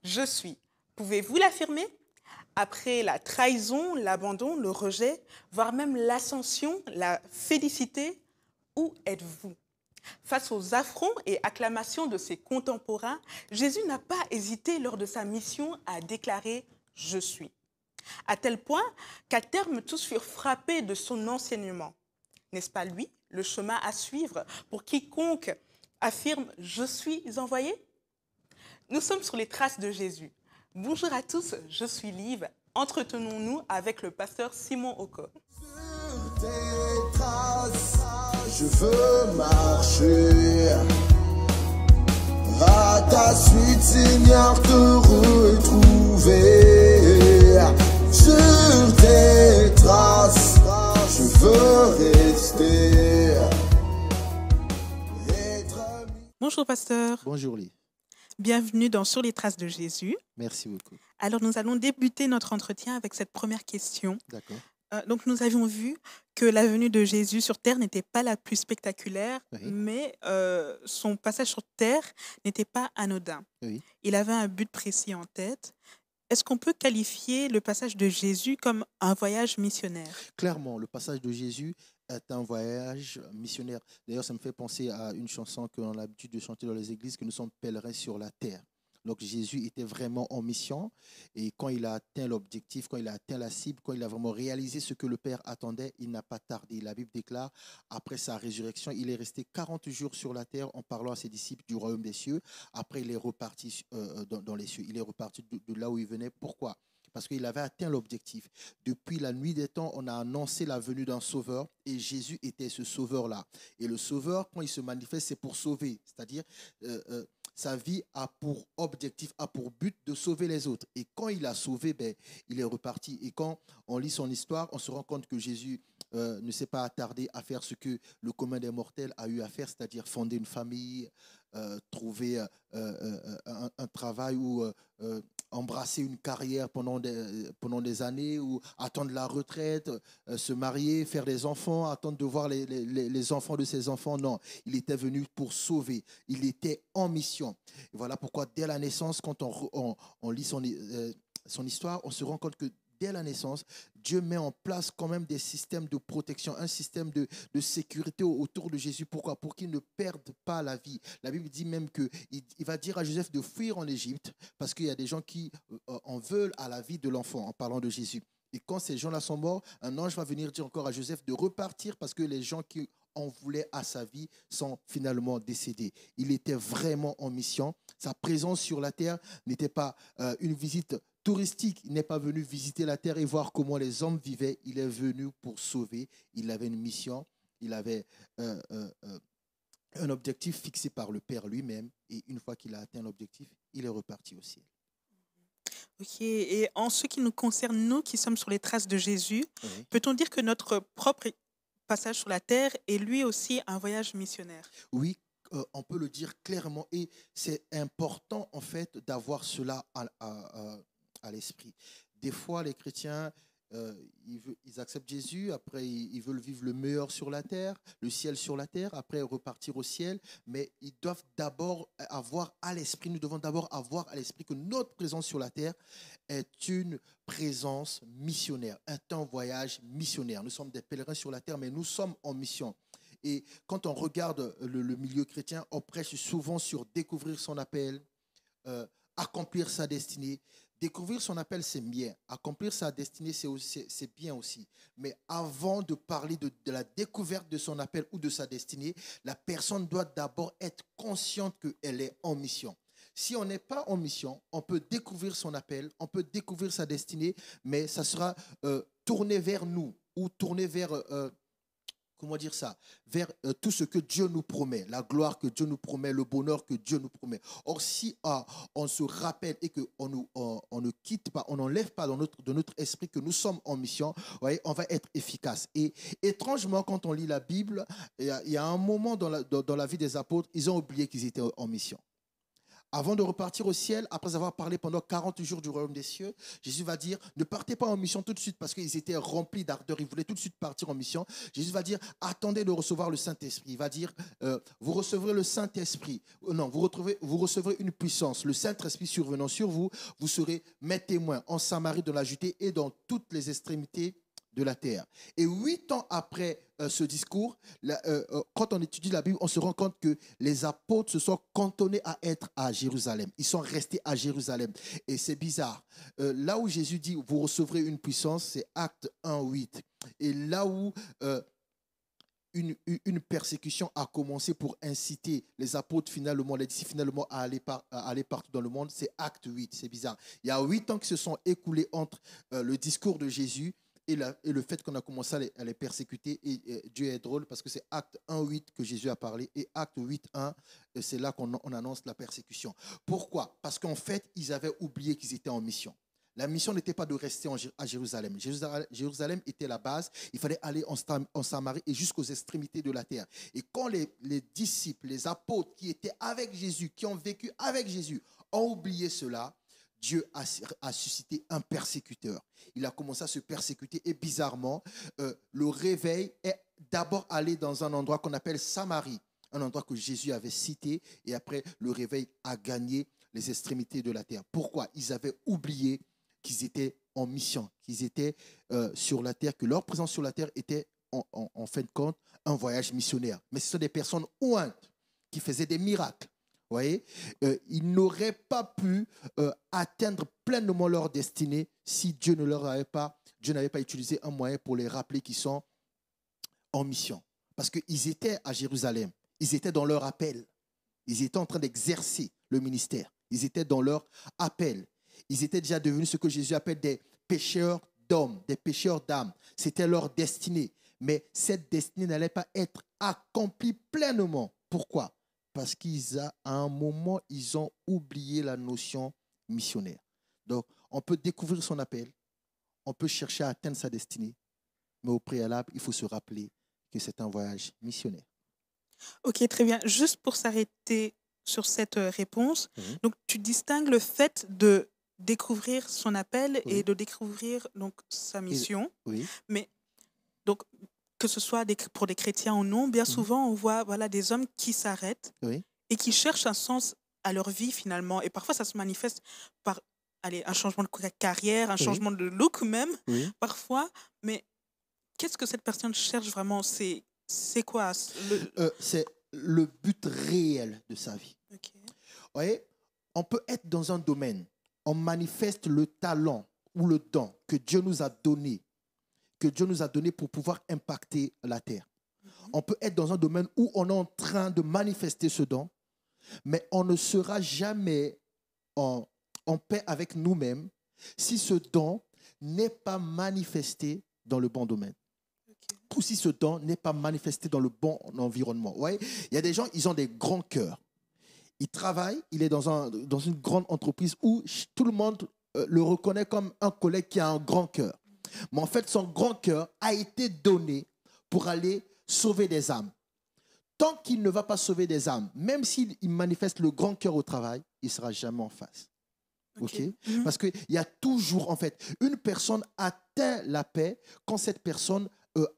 Je suis. Pouvez-vous l'affirmer? Après la trahison, l'abandon, le rejet, voire même l'ascension, la félicité, où êtes-vous? Face aux affronts et acclamations de ses contemporains, Jésus n'a pas hésité lors de sa mission à déclarer « Je suis ». À tel point qu'à terme, tous furent frappés de son enseignement. N'est-ce pas lui, le chemin à suivre pour quiconque affirme « Je suis envoyé » ? Nous sommes sur les traces de Jésus. Bonjour à tous, je suis Liv. Entretenons-nous avec le pasteur Simon Oko. Sur tes traces, je veux marcher. À ta suite, Seigneur, te retrouver. Sur tes traces, je veux rester. Bonjour pasteur. Bonjour Lee. Bienvenue dans Sur les traces de Jésus. Merci beaucoup. Alors nous allons débuter notre entretien avec cette première question. D'accord. Donc nous avions vu que la venue de Jésus sur terre n'était pas la plus spectaculaire, Oui. mais son passage sur terre n'était pas anodin. Oui. Il avait un but précis en tête. Est-ce qu'on peut qualifier le passage de Jésus comme un voyage missionnaire? Clairement, le passage de Jésus est un voyage missionnaire. D'ailleurs, ça me fait penser à une chanson qu'on a l'habitude de chanter dans les églises, que nous sommes pèlerins sur la terre. Donc Jésus était vraiment en mission et quand il a atteint l'objectif, quand il a atteint la cible, quand il a vraiment réalisé ce que le Père attendait, il n'a pas tardé. La Bible déclare, après sa résurrection, il est resté 40 jours sur la terre en parlant à ses disciples du royaume des cieux. Après, il est reparti dans les cieux. Il est reparti de là où il venait. Pourquoi ? Parce qu'il avait atteint l'objectif. Depuis la nuit des temps, on a annoncé la venue d'un sauveur et Jésus était ce sauveur-là. Et le sauveur, quand il se manifeste, c'est pour sauver. C'est-à-dire, sa vie a pour objectif, a pour but de sauver les autres. Et quand il a sauvé, il est reparti. Et quand on lit son histoire, on se rend compte que Jésus ne s'est pas attardé à faire ce que le commun des mortels a eu à faire, c'est-à-dire fonder une famille, trouver un travail ou embrasser une carrière pendant des années ou attendre la retraite, se marier, faire des enfants, attendre de voir les enfants de ses enfants. Non, il était venu pour sauver. Il était en mission. Et voilà pourquoi dès la naissance, quand on lit son histoire, on se rend compte que dès la naissance, Dieu met en place quand même des systèmes de protection, un système de sécurité autour de Jésus. Pourquoi ? Pour qu'il ne perde pas la vie. La Bible dit même qu'il va dire à Joseph de fuir en Égypte parce qu'il y a des gens qui en veulent à la vie de l'enfant en parlant de Jésus. Et quand ces gens-là sont morts, un ange va venir dire encore à Joseph de repartir parce que les gens qui en voulaient à sa vie sont finalement décédés. Il était vraiment en mission. Sa présence sur la terre n'était pas une visite touristique. Il n'est pas venu visiter la terre et voir comment les hommes vivaient. Il est venu pour sauver. Il avait une mission. Il avait un objectif fixé par le Père lui-même. Et une fois qu'il a atteint l'objectif, il est reparti au ciel. Ok, et en ce qui nous concerne, nous qui sommes sur les traces de Jésus, Oui. peut-on dire que notre propre passage sur la terre est lui aussi un voyage missionnaire? Oui, on peut le dire clairement et c'est important en fait d'avoir cela à l'esprit. Des fois, les chrétiens, ils acceptent Jésus, après ils veulent vivre le meilleur sur la terre, le ciel sur la terre, après repartir au ciel, mais ils doivent d'abord avoir à l'esprit, nous devons d'abord avoir à l'esprit que notre présence sur la terre est une présence missionnaire, est un voyage missionnaire. Nous sommes des pèlerins sur la terre, mais nous sommes en mission. Et quand on regarde le milieu chrétien, on prêche souvent sur découvrir son appel, accomplir sa destinée. Découvrir son appel, c'est bien. Accomplir sa destinée, c'est bien aussi. Mais avant de parler de la découverte de son appel ou de sa destinée, la personne doit d'abord être consciente qu'elle est en mission. Si on n'est pas en mission, on peut découvrir son appel, on peut découvrir sa destinée, mais ça sera tourné vers nous ou tourné vers... comment dire ça, vers tout ce que Dieu nous promet, la gloire que Dieu nous promet, le bonheur que Dieu nous promet. Or, si on se rappelle et qu'on ne quitte pas, on n'enlève pas de notre esprit que nous sommes en mission, voyez, on va être efficace. Et étrangement, quand on lit la Bible, il y a un moment dans la vie des apôtres, ils ont oublié qu'ils étaient en mission. Avant de repartir au ciel, après avoir parlé pendant 40 jours du royaume des cieux, Jésus va dire, ne partez pas en mission tout de suite parce qu'ils étaient remplis d'ardeur, ils voulaient tout de suite partir en mission. Jésus va dire, attendez de recevoir le Saint-Esprit. Il va dire, vous recevrez le Saint-Esprit. Non, vous recevrez une puissance. Le Saint-Esprit survenant sur vous, vous serez mes témoins en Samarie, dans la Judée et dans toutes les extrémités de la terre. Et 8 ans après ce discours, quand on étudie la Bible, on se rend compte que les apôtres se sont cantonnés à être à Jérusalem. Ils sont restés à Jérusalem. Et c'est bizarre. Là où Jésus dit, vous recevrez une puissance, c'est Acte 1, 8. Et là où une persécution a commencé pour inciter les apôtres finalement, les disciples finalement à aller partout dans le monde, c'est Acte 8. C'est bizarre. Il y a 8 ans qui se sont écoulés entre le discours de Jésus et le fait qu'on a commencé à les persécuter. Et Dieu est drôle parce que c'est Acte 1.8 que Jésus a parlé et Acte 8.1, c'est là qu'on annonce la persécution. Pourquoi? Parce qu'en fait, ils avaient oublié qu'ils étaient en mission. La mission n'était pas de rester à Jérusalem. Jérusalem était la base. Il fallait aller en Samarie et jusqu'aux extrémités de la terre. Et quand les disciples, les apôtres qui étaient avec Jésus, qui ont vécu avec Jésus, ont oublié cela, Dieu a suscité un persécuteur. Il a commencé à se persécuter et bizarrement, le réveil est d'abord allé dans un endroit qu'on appelle Samarie, un endroit que Jésus avait cité et après le réveil a gagné les extrémités de la terre. Pourquoi? Ils avaient oublié qu'ils étaient en mission, qu'ils étaient sur la terre, que leur présence sur la terre était en fin de compte un voyage missionnaire. Mais ce sont des personnes ointes qui faisaient des miracles. Vous voyez, ils n'auraient pas pu atteindre pleinement leur destinée si Dieu n'avait pas utilisé un moyen pour les rappeler qu'ils sont en mission. Parce qu'ils étaient à Jérusalem, ils étaient dans leur appel, ils étaient en train d'exercer le ministère, ils étaient dans leur appel. Ils étaient déjà devenus ce que Jésus appelle des pécheurs d'hommes, des pécheurs d'âmes. C'était leur destinée. Mais cette destinée n'allait pas être accomplie pleinement. Pourquoi? Parce qu'à un moment, ils ont oublié la notion missionnaire. Donc, on peut découvrir son appel, on peut chercher à atteindre sa destinée, mais au préalable, il faut se rappeler que c'est un voyage missionnaire. Ok, très bien. Juste pour s'arrêter sur cette réponse, donc tu distingues le fait de découvrir son appel et de découvrir donc sa mission. Mais donc que ce soit pour des chrétiens ou non, bien souvent on voit des hommes qui s'arrêtent et qui cherchent un sens à leur vie finalement. Et parfois ça se manifeste par un changement de carrière, un changement de look même, parfois. Mais qu'est-ce que cette personne cherche vraiment? C'est quoi c'est le but réel de sa vie. Vous voyez, on peut être dans un domaine, on manifeste le talent ou le don que Dieu nous a donné, pour pouvoir impacter la terre. On peut être dans un domaine où on est en train de manifester ce don, mais on ne sera jamais en paix avec nous-mêmes si ce don n'est pas manifesté dans le bon domaine. Ou si ce don n'est pas manifesté dans le bon environnement. Ouais, il y a des gens, ils ont des grands cœurs. Il travaille, il est dans une grande entreprise où tout le monde le reconnaît comme un collègue qui a un grand cœur. Mais en fait, son grand cœur a été donné pour aller sauver des âmes. Tant qu'il ne va pas sauver des âmes, même s'il manifeste le grand cœur au travail, il ne sera jamais en face. Parce qu'il y a toujours, en fait, une personne atteint la paix quand cette personne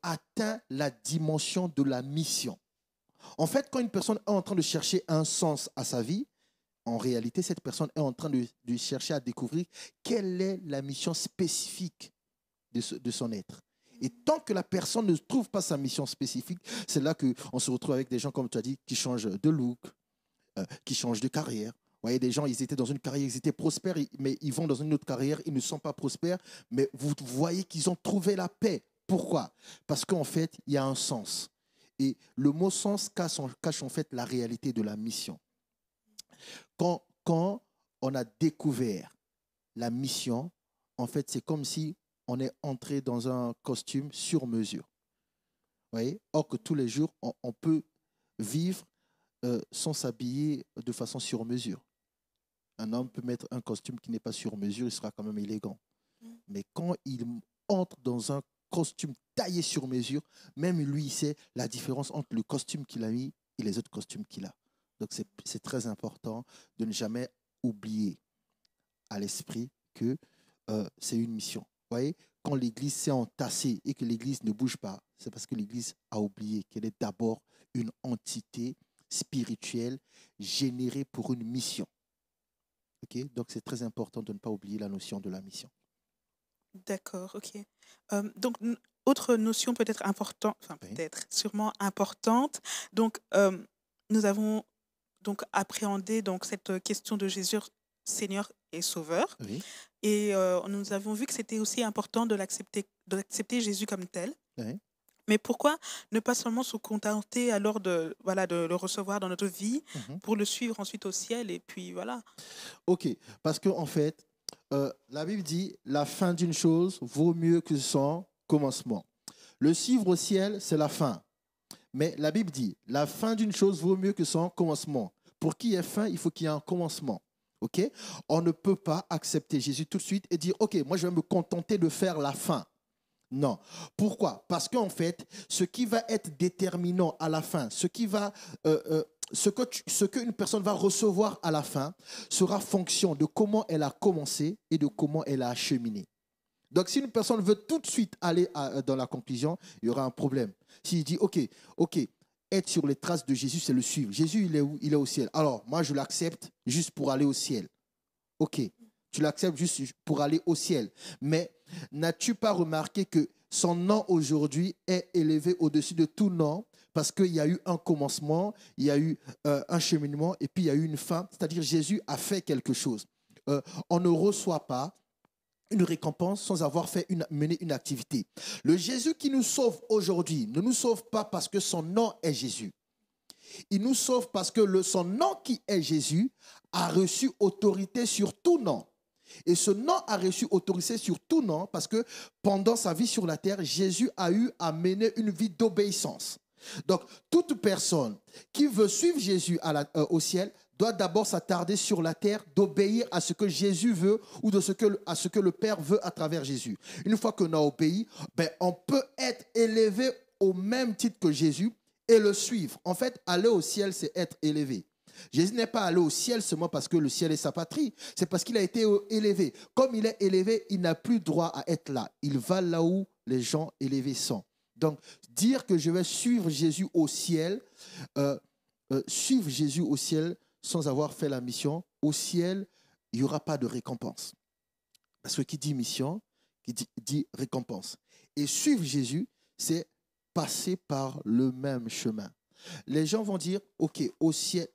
atteint la dimension de la mission. En fait, quand une personne est en train de chercher un sens à sa vie, en réalité, cette personne est en train de chercher à découvrir quelle est la mission spécifique de son être. Et tant que la personne ne trouve pas sa mission spécifique, c'est là qu'on se retrouve avec des gens, comme tu as dit, qui changent de look, qui changent de carrière. Vous voyez, des gens, ils étaient dans une carrière, ils étaient prospères, mais ils vont dans une autre carrière, ils ne sont pas prospères, mais vous voyez qu'ils ont trouvé la paix. Pourquoi? Parce qu'en fait, il y a un sens. Et le mot sens cache en fait la réalité de la mission. Quand on a découvert la mission, en fait, c'est comme si on est entré dans un costume sur mesure. Vous voyez? Or que tous les jours, on peut vivre sans s'habiller de façon sur mesure. Un homme peut mettre un costume qui n'est pas sur mesure, il sera quand même élégant. Mais quand il entre dans un costume taillé sur mesure, même lui, il sait la différence entre le costume qu'il a mis et les autres costumes qu'il a. Donc, c'est très important de ne jamais oublier à l'esprit que c'est une mission. Vous voyez, quand l'Église s'est entassée et que l'Église ne bouge pas, c'est parce que l'Église a oublié qu'elle est d'abord une entité spirituelle générée pour une mission. Okay? Donc, c'est très important de ne pas oublier la notion de la mission. D'accord, ok. Donc, autre notion peut-être importante, enfin Oui. peut-être sûrement importante. Donc, nous avons donc appréhendé donc cette question de Jésus, Seigneur et Sauveur, Oui. et nous avons vu que c'était aussi important de d'accepter Jésus comme tel. Oui. Mais pourquoi ne pas seulement se contenter alors de le recevoir dans notre vie pour le suivre ensuite au ciel et puis voilà. Ok, parce qu'en fait, la Bible dit la fin d'une chose vaut mieux que son commencement. Le suivre au ciel, c'est la fin. Mais la Bible dit la fin d'une chose vaut mieux que son commencement. Pour qu'il y ait fin, il faut qu'il y ait un commencement. Ok? On ne peut pas accepter Jésus tout de suite et dire ok, moi je vais me contenter de faire la fin. Non. Pourquoi? Parce qu'en fait, ce qui va être déterminant à la fin, ce qu'une personne va recevoir à la fin sera fonction de comment elle a commencé et de comment elle a acheminé. Donc, si une personne veut tout de suite aller dans la conclusion, il y aura un problème. S'il dit, OK, être sur les traces de Jésus, c'est le suivre. Jésus, il est où? Il est au ciel. Alors, moi, je l'accepte juste pour aller au ciel. OK, tu l'acceptes juste pour aller au ciel. Mais n'as-tu pas remarqué que son nom aujourd'hui est élevé au-dessus de tout nom parce qu'il y a eu un commencement, il y a eu un cheminement et puis il y a eu une fin. C'est-à-dire Jésus a fait quelque chose. On ne reçoit pas une récompense sans avoir mené une activité. Le Jésus qui nous sauve aujourd'hui ne nous sauve pas parce que son nom est Jésus. Il nous sauve parce que son nom qui est Jésus a reçu autorité sur tout nom. Et ce nom a reçu autorité sur tout nom parce que pendant sa vie sur la terre, Jésus a eu à mener une vie d'obéissance. Donc, toute personne qui veut suivre Jésus au ciel doit d'abord s'attarder sur la terre, d'obéir à ce que Jésus veut ou à ce que le Père veut à travers Jésus. Une fois qu'on a obéi, on peut être élevé au même titre que Jésus et le suivre. En fait, aller au ciel, c'est être élevé. Jésus n'est pas allé au ciel seulement parce que le ciel est sa patrie, c'est parce qu'il a été élevé. Comme il est élevé, il n'a plus droit à être là. Il va là où les gens élevés sont. Donc, dire que je vais suivre Jésus au ciel, sans avoir fait la mission, au ciel, il n'y aura pas de récompense. Parce que qui dit mission, qui dit récompense. Et suivre Jésus, c'est passer par le même chemin. Les gens vont dire, ok, au ciel,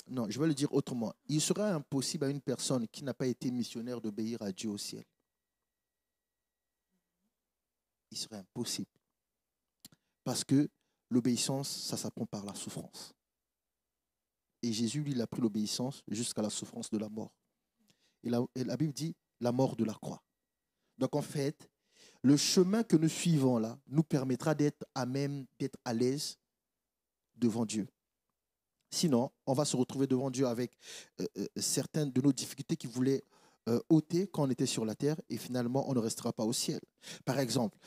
non, je vais le dire autrement. Il sera impossible à une personne qui n'a pas été missionnaire d'obéir à Dieu au ciel. Il serait impossible. Parce que l'obéissance, ça s'apprend par la souffrance. Et Jésus, lui, il a pris l'obéissance jusqu'à la souffrance de la mort. Et la Bible dit la mort de la croix. Donc en fait, le chemin que nous suivons là nous permettra d'être à même, d'être à l'aise devant Dieu. Sinon, on va se retrouver devant Dieu avec certaines de nos difficultés qui voulaient ôter quand on était sur la terre et finalement, on ne restera pas au ciel. Par exemple,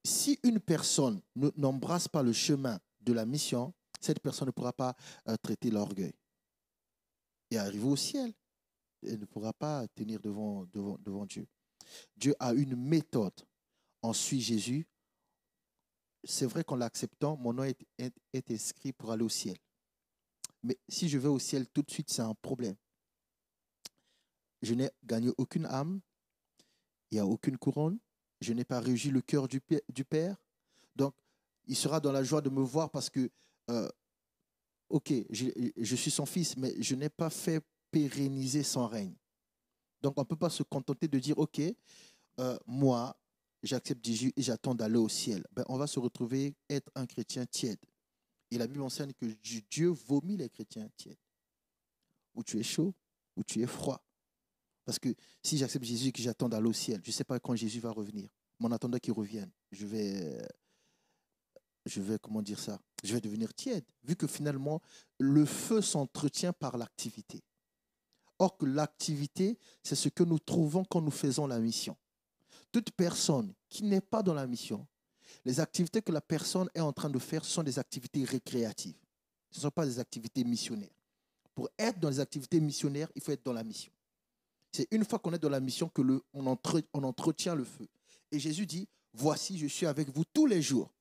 si une personne n'embrasse pas le chemin de la mission, cette personne ne pourra pas traiter l'orgueil et arriver au ciel. Elle ne pourra pas tenir devant Dieu. Dieu a une méthode. On suit Jésus. C'est vrai qu'en l'acceptant, mon nom est inscrit pour aller au ciel. Mais si je vais au ciel tout de suite, c'est un problème. Je n'ai gagné aucune âme. Il n'y a aucune couronne. Je n'ai pas réjoui le cœur du Père. Donc, il sera dans la joie de me voir parce que, ok, je suis son fils, mais je n'ai pas fait pérenniser son règne. Donc, on ne peut pas se contenter de dire, ok, moi, j'accepte Jésus et j'attends d'aller au ciel. On va se retrouver être un chrétien tiède. Et la Bible enseigne que Dieu vomit les chrétiens tièdes. Ou tu es chaud, ou tu es froid. Parce que si j'accepte Jésus et que j'attends d'aller au ciel, je ne sais pas quand Jésus va revenir. Mais en attendant qu'il revienne, je vais, comment dire ça? Je vais devenir tiède. Vu que finalement, le feu s'entretient par l'activité. Or que l'activité, c'est ce que nous trouvons quand nous faisons la mission. Toute personne qui n'est pas dans la mission, les activités que la personne est en train de faire sont des activités récréatives. Ce ne sont pas des activités missionnaires. Pour être dans les activités missionnaires, il faut être dans la mission. C'est une fois qu'on est dans la mission qu'on entretient le feu. Et Jésus dit, voici, je suis avec vous tous les jours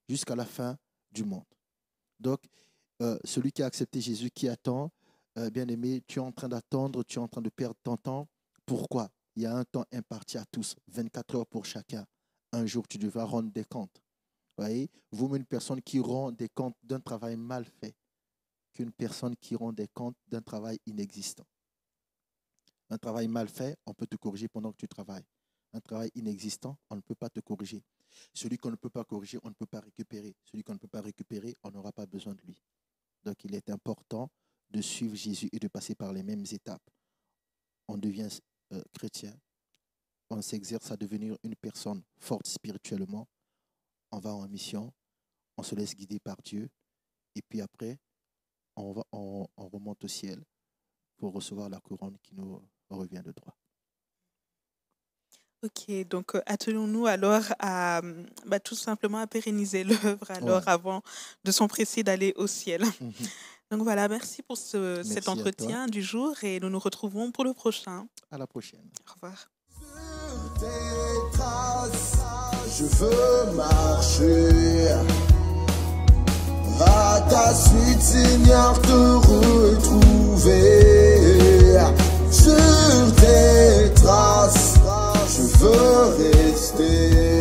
jusqu'à la fin du monde. Donc, celui qui a accepté Jésus, qui attend, bien-aimé, tu es en train d'attendre, tu es en train de perdre ton temps. Pourquoi? Il y a un temps imparti à tous, 24 heures pour chacun. Un jour, tu devras rendre des comptes. Vous voyez, vous, une personne qui rend des comptes d'un travail mal fait qu'une personne qui rend des comptes d'un travail inexistant. Un travail mal fait, on peut te corriger pendant que tu travailles. Un travail inexistant, on ne peut pas te corriger. Celui qu'on ne peut pas corriger, on ne peut pas récupérer. Celui qu'on ne peut pas récupérer, on n'aura pas besoin de lui. Donc, il est important de suivre Jésus et de passer par les mêmes étapes. On devient chrétien, on s'exerce à devenir une personne forte spirituellement, on va en mission, on se laisse guider par Dieu, et puis après, on remonte au ciel pour recevoir la couronne qui nous revient de droit. Ok, donc attelons-nous alors à tout simplement à pérenniser l'œuvre alors avant de s'empresser d'aller au ciel. Donc voilà, merci pour cet entretien du jour et nous nous retrouvons pour le prochain. À la prochaine. Au revoir. Sur tes traces, je veux marcher. À ta suite, Seigneur, te retrouver. Sur tes traces, je veux rester.